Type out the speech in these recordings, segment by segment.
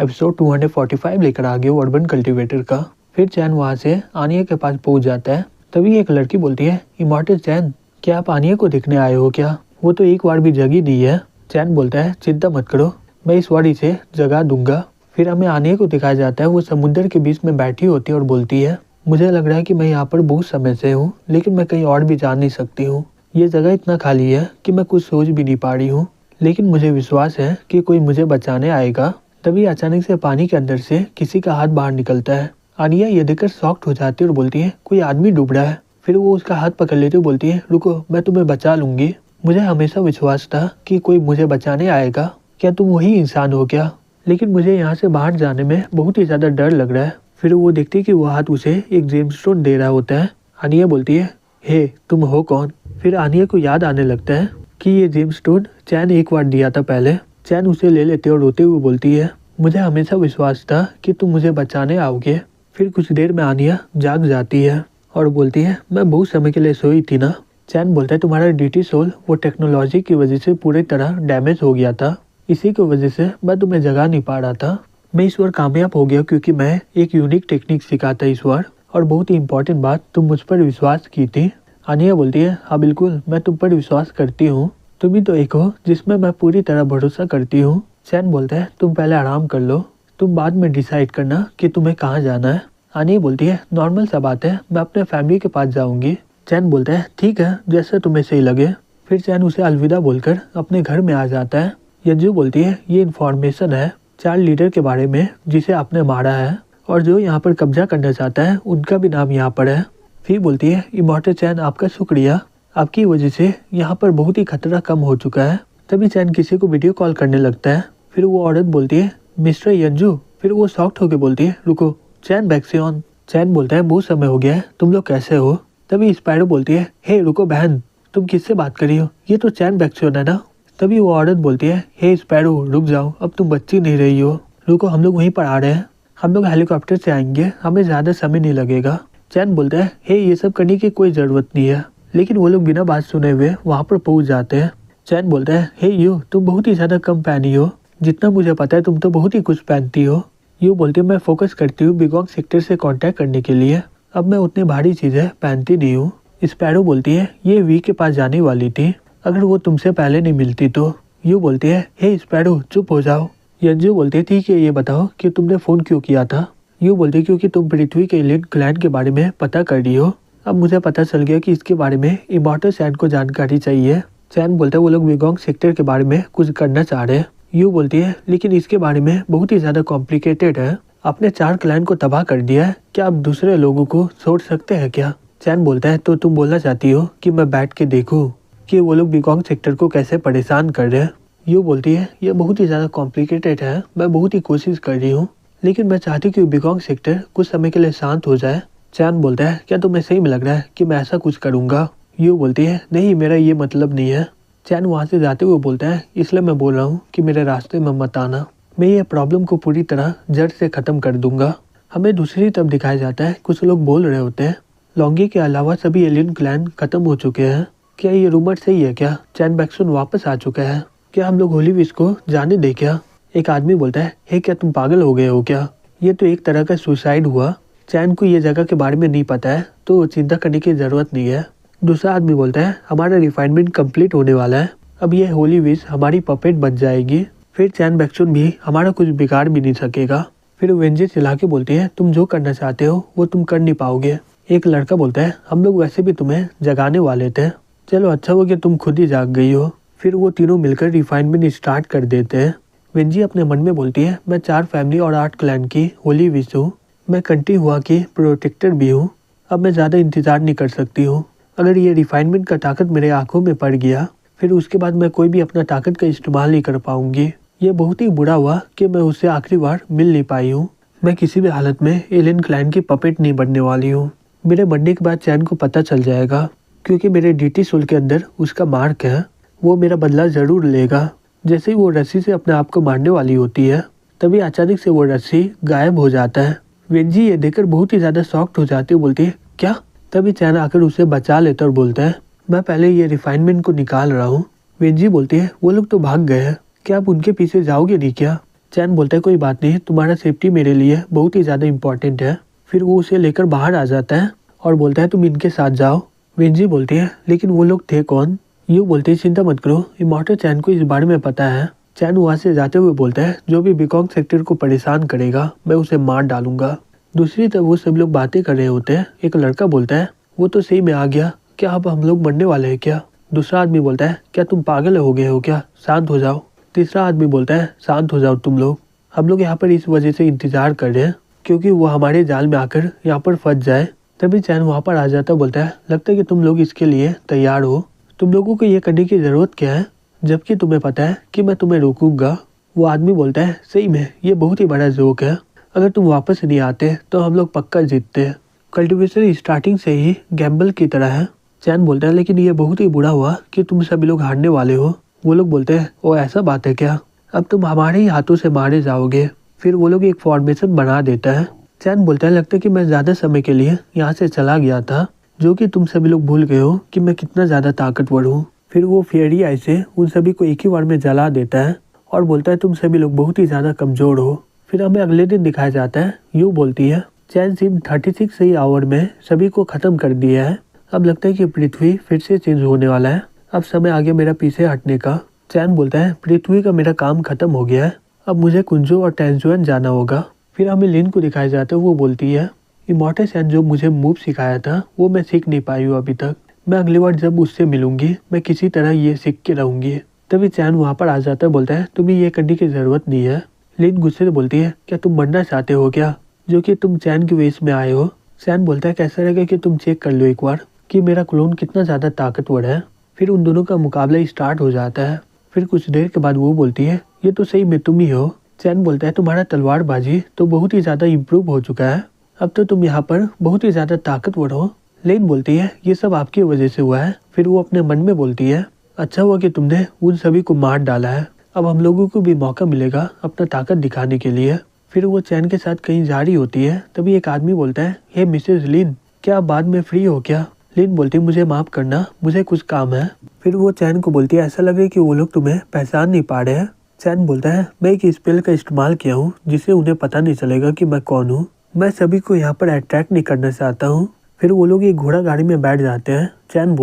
Episode 245 लेकर आ गए urban cultivator का। फिर चैन वहाँ से आनिया के पास पहुँच जाता है। तभी एक लड़की बोलती है, इमॉर्टल चैन, क्या आप आनिया को देखने आए हो क्या? वो तो एक बार भी जगी नहीं है। चैन बोलता है, चिंता मत करो, मैं इस बार इसे जगा दूंगा। फिर हमें आनिया को दिखाया जाता है, वो समुद्र के बीच में बैठी होती है और बोलती है, मुझे लग रहा है कि मैं यहाँ पर बहुत समय से हूँ, लेकिन मैं कहीं और भी जा नहीं सकती हूँ। ये जगह इतना खाली है कि मैं कुछ सोच भी नहीं पा रही हूँ, लेकिन मुझे विश्वास है कि कोई मुझे बचाने आएगा। तभी अचानक से पानी के अंदर से किसी का हाथ बाहर निकलता है। आनिया ये देखकर शॉक्ड हो जाती है और बोलती है, कोई आदमी डूब रहा है। फिर वो उसका हाथ पकड़ लेती है, बोलती है, रुको, मैं तुम्हें बचा लूंगी। मुझे हमेशा विश्वास था कि कोई मुझे बचाने आएगा। क्या तुम वही इंसान हो क्या? लेकिन मुझे यहाँ से बाहर जाने में बहुत ही ज्यादा डर लग रहा है। फिर वो देखती है कि वो हाथ उसे एक जेमस्टोन दे रहा होता है। आनिया बोलती है, हे तुम हो कौन? फिर आनिया को याद आने लगता है कि ये जेमस्टोन चैन एक बार दिया था पहले। चैन उसे ले लेते और रोते हुए बोलती है, मुझे हमेशा विश्वास था कि तुम मुझे बचाने आओगे। फिर कुछ देर में आनिया जाग जाती है और बोलती है, मैं बहुत समय के लिए सोई थी ना। चैन बोलता है, तुम्हारा डीटी सोल वो टेक्नोलॉजी की वजह से पूरी तरह डैमेज हो गया था, इसी की वजह से मैं तुम्हें जगा नहीं पा रहा था। मैं इस बार कामयाब हो गया क्योंकि मैं एक यूनिक टेक्निक सीखा था इस बार, और बहुत ही इंपॉर्टेंट बात, तुम मुझ पर विश्वास की थी। आनिया बोलती है, हाँ बिल्कुल, मैं तुम पर विश्वास करती हूँ, तुम ही तो एक हो जिसमें मैं पूरी तरह भरोसा करती हूँ। चैन बोलता है, तुम पहले आराम कर लो, तुम बाद में डिसाइड करना कि तुम्हें कहाँ जाना है। आनिया बोलती है, नॉर्मल सा बात है, मैं अपने फैमिली के पास जाऊंगी। चैन बोलता है, ठीक है, जैसे तुम्हें सही लगे। फिर चैन उसे अलविदा बोलकर अपने घर में आ जाता है। यंजू बोलती है, ये इन्फॉर्मेशन है चाइल्ड लीडर के बारे में जिसे आपने मारा है, और जो यहाँ पर कब्जा करना चाहता है उनका भी नाम यहाँ पर है। फिर बोलती है, इमॉर्टल चैन, आपका शुक्रिया, आपकी वजह से यहाँ पर बहुत ही खतरा कम हो चुका है। तभी चैन किसी को वीडियो कॉल करने लगता है। फिर वो औरत बोलती है, मिस्टर यंजू। फिर वो शॉक्ड होकर बोलती है, रुको, चैन बैक्सियन। चैन बोलता है, बहुत समय हो गया है, तुम लोग कैसे हो? तभी स्पाइरो बोलती है, हे रुको बहन, तुम किससे बात कर रही हो? ये तो चैन बैक्सियन है ना? तभी वो औरत बोलती है, हे स्पैरो, रुक जाओ, अब तुम बच्ची नहीं रही हो, रुको, हम लोग वहीं पर आ रहे हैं, हम लोग हेलीकॉप्टर से आएंगे, हमें ज्यादा समय नहीं लगेगा। चैन बोलता है, हे ये सब करने की कोई जरूरत नहीं है। लेकिन वो लोग बिना बात सुने हुए वहाँ पर पहुँच जाते हैं। चैन बोलता है, हे यू, तुम बहुत ही ज्यादा कम पहनी हो, जितना मुझे पता है तुम तो बहुत ही कुछ पहनती हो। यू बोलती है, मैं फोकस करती हूँ बिगोंग सेक्टर से कांटेक्ट करने के लिए, अब मैं उतनी भारी चीजें पहनती नहीं हूँ। स्पैरो बोलती है, ये वी के पास जाने वाली थी, अगर वो तुमसे पहले नहीं मिलती तो। यू बोलती है, हे स्पैरो, चुप हो जाओ। यंजू बोलती है, ठीक है, ये बताओ कि तुमने फोन क्यों किया था? यू बोलती है, क्योंकि तुम पृथ्वी के एलियन क्लैन के बारे में पता कर रही हो। अब मुझे पता चल गया कि इसके बारे में इमॉर्टल चैन को जानकारी चाहिए। चैन बोलता है, वो लोग विगोंग सेक्टर के बारे में कुछ करना चाह रहे हैं। यू बोलती है, लेकिन इसके बारे में बहुत ही ज्यादा कॉम्प्लिकेटेड है, आपने 4 क्लैन को तबाह कर दिया है, क्या आप दूसरे लोगों को छोड़ सकते हैं क्या? चैन बोलता है, तो तुम बोलना चाहती हो कि मैं बैठ के देखूं कि वो लोग बिगोंग सेक्टर को कैसे परेशान कर रहे हैं? यू बोलती है, ये बहुत ही ज़्यादा कॉम्प्लिकेटेड है, मैं बहुत ही कोशिश कर रही हूँ, लेकिन मैं चाहती हूँ कि बिगोंग सेक्टर कुछ समय के लिए शांत हो जाए। चैन बोलता है, क्या तुम्हें सही में लग रहा है कि मैं ऐसा कुछ करूँगा? यू बोलती है, नहीं, मेरा ये मतलब नहीं है। चैन वहाँ से जाते हुए बोलता है, इसलिए मैं बोल रहा हूँ कि मेरे रास्ते में मत आना, मैं ये प्रॉब्लम को पूरी तरह जड़ से ख़त्म कर दूंगा। हमें दूसरी तरफ दिखाया जाता है, कुछ लोग बोल रहे होते हैं, लॉन्गी के अलावा सभी एलियन क्लैन खत्म हो चुके हैं। क्या ये रूमर सही है क्या? चैन बैक्सन वापस आ चुका है, क्या हम लोग होली विश को जाने दे क्या? एक आदमी बोलता है, हे क्या तुम पागल हो गए हो क्या? ये तो एक तरह का सुसाइड हुआ, चैन को ये जगह के बारे में नहीं पता है तो चिंता करने की जरूरत नहीं है। दूसरा आदमी बोलता है, हमारा रिफाइनमेंट कंप्लीट होने वाला है, अब ये होली विश हमारी पपेट बन जाएगी, फिर चैन बैक्सन भी हमारा कुछ बिगाड़ भी नहीं सकेगा। फिर वेंजी चिल्ला के बोलती है, तुम जो करना चाहते हो वो तुम कर नहीं पाओगे। एक लड़का बोलता है, हम लोग वैसे भी तुम्हें जगाने वाले थे, चलो अच्छा हो कि तुम खुद ही जाग गई हो। फिर वो तीनों मिलकर रिफाइनमेंट स्टार्ट कर देते हैं। वेंजी अपने मन में बोलती है, मैं 4 फैमिली और 8 क्लैन की होली विश हूँ, मैं कंटी हुआ की प्रोटेक्टर भी हूँ, अब मैं ज़्यादा इंतजार नहीं कर सकती हूँ। अगर ये रिफाइनमेंट का ताकत मेरे आंखों में पड़ गया, फिर उसके बाद मैं कोई भी अपना ताकत का इस्तेमाल नहीं कर पाऊंगी। ये बहुत ही बुरा हुआ कि मैं उससे आखिरी बार मिल नहीं पाई हूँ। मैं किसी भी हालत में एलियन क्लैन की पपेट नहीं बनने वाली हूँ। मेरे मरने के बाद चैन को पता चल जाएगा, क्योंकि मेरे डीटी सोल के अंदर उसका मार्क है, वो मेरा बदला जरूर लेगा। जैसे ही वो रस्सी से अपने आप को मारने वाली होती है, तभी अचानक से वो रस्सी गायब हो जाता है। वेंजी ये देखकर बहुत ही ज्यादा शॉक्ड हो जाती है, बोलती है, क्या? तभी चैन आकर उसे बचा लेता और बोलता है, मैं पहले ये रिफाइनमेंट को निकाल रहा हूँ। वेंजी बोलती है, वो लोग तो भाग गए हैं, क्या आप उनके पीछे जाओगे नहीं क्या? चैन बोलता है कोई बात नहीं, तुम्हारा सेफ्टी मेरे लिए बहुत ही ज्यादा इम्पोर्टेंट है। फिर वो उसे लेकर बाहर आ जाता है और बोलता है तुम इनके साथ जाओ। वेंजी बोलती है लेकिन वो लोग थे कौन? यू बोलते है चिंता मत करो, इमॉर्टल चैन को इस बारे में पता है। चैन वहाँ से जाते हुए बोलता है जो भी बिकॉन्ग सेक्टर को परेशान करेगा मैं उसे मार डालूंगा। दूसरी तरफ वो सब लोग बातें कर रहे होते हैं। एक लड़का बोलता है वो तो सही में आ गया, क्या अब हम लोग मरने वाले हैं क्या? दूसरा आदमी बोलता है क्या तुम पागल हो गए हो क्या, शांत हो जाओ। तीसरा आदमी बोलता है शांत हो जाओ तुम लोग, हम लोग यहाँ पर इस वजह से इंतजार कर रहे हैं क्योंकि वो हमारे जाल में आकर यहाँ पर फंस जाए। तभी चैन वहाँ पर आ जाता बोलता है लगता है कि तुम लोग इसके लिए तैयार हो, तुम लोगों को ये करने की जरूरत क्या है जबकि तुम्हें पता है कि मैं तुम्हें रोकूंगा। वो आदमी बोलता है सही में ये बहुत ही बड़ा जोक है, अगर तुम वापस नहीं आते तो हम लोग पक्का जीतते। कल्टीवेशन स्टार्टिंग से ही गैम्बल की तरह है। चैन बोलता है लेकिन ये बहुत ही बुरा हुआ कि तुम सभी लोग हारने वाले हो। वो लोग बोलते हैं ओ ऐसा बात है क्या, अब तुम हमारे ही हाथों से मारे जाओगे। फिर वो लोग एक फॉर्मेशन बना देता है। चैन बोलता है लगता है कि मैं ज्यादा समय के लिए यहाँ से चला गया था, जो कि तुम सभी लोग भूल गए हो कि मैं कितना ज्यादा ताकतवर हूँ। फिर वो फेयरी आई से उन सभी को एक ही बार में जला देता है और बोलता है तुम सभी लोग बहुत ही ज्यादा कमजोर हो। फिर हमें अगले दिन दिखाया जाता है। यू बोलती है चैन सिर्फ 36 ही आवर में सभी को खत्म कर दिया है, अब लगता है कि पृथ्वी फिर से चेंज होने वाला है, अब समय आ गया मेरा पीछे हटने का। चैन बोलता है पृथ्वी का मेरा काम खत्म हो गया है, अब मुझे कुंजो और टेंजुएन जाना होगा। फिर हमें लिन को दिखाया जाता है। वो बोलती है इमॉर्टल चैन जो मुझे मूव सिखाया था वो मैं सीख नहीं पाई हूँ अभी तक, मैं अगली बार जब उससे मिलूंगी मैं किसी तरह ये सीख के रहूंगी। तभी चैन वहाँ पर आ जाता है, बोलता है तुम्हें ये करने की जरूरत नहीं है। लिन गुस्से से बोलती है क्या तुम मरना चाहते हो क्या, जो कि तुम चैन के वेश में आए हो। चैन बोलता है कैसा रहेगा कि तुम चेक कर लो एक बार कि मेरा क्लोन कितना ज्यादा ताकतवर है। फिर उन दोनों का मुकाबला स्टार्ट हो जाता है। फिर कुछ देर के बाद वो बोलती है ये तो सही में तुम ही हो। चैन बोलता है तुम्हारा तलवारबाजी तो बहुत ही ज्यादा इम्प्रूव हो चुका है, अब तो तुम यहाँ पर बहुत ही ज्यादा ताकतवर हो। लेन बोलती है ये सब आपकी वजह से हुआ है। फिर वो अपने मन में बोलती है अच्छा हुआ कि तुमने उन सभी को मार डाला है, अब हम लोगों को भी मौका मिलेगा अपना ताकत दिखाने के लिए। फिर वो चैन के साथ कहीं जा रही होती है। तभी एक आदमी बोलता है हे मिसेज लिन, क्या आप बाद में फ्री हो क्या? लिन बोलती है मुझे माफ करना, मुझे कुछ काम है। फिर वो चैन को बोलती है ऐसा लगे कि वो लोग तुम्हें पहचान नहीं पा रहे हैं। चैन बोलता है मैं एक स्पेल का इस्तेमाल किया हूँ जिससे उन्हें पता नहीं चलेगा कि मैं कौन हूँ, मैं सभी को यहाँ पर अट्रैक्ट नहीं करना चाहता हूँ। फिर वो लोग एक घोड़ा गाड़ी में बैठ जाते हैं। चैन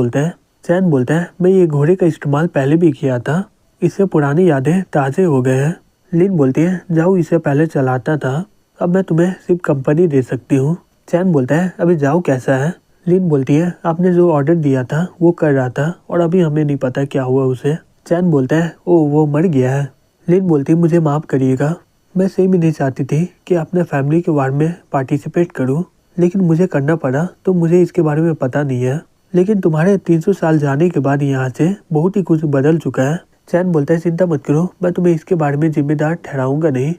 बोलता है मैं ये घोड़े का इस्तेमाल पहले भी किया था, इससे पुरानी यादें ताज़े हो गए हैं। लिन बोलती है जाओ, इसे पहले चलाता था, अब मैं तुम्हें सिर्फ कंपनी दे सकती हूँ। चैन बोलता है अभी जाओ कैसा है? लिन बोलती है आपने जो ऑर्डर दिया था वो कर रहा था और अभी हमें नहीं पता क्या हुआ उसे। चैन बोलता है ओ वो मर गया है। लिन बोलती है मुझे माफ़ करिएगा, मैं सही में नहीं चाहती थी कि अपने फैमिली के वार में पार्टिसिपेट करूं, लेकिन मुझे करना पड़ा, तो मुझे इसके बारे में पता नहीं है। लेकिन तुम्हारे 300 साल जाने के बाद यहाँ से बहुत ही कुछ बदल चुका है। चैन बोलता है चिंता मत करो, मैं तुम्हें इसके बारे में जिम्मेदार ठहराऊंगा नहीं।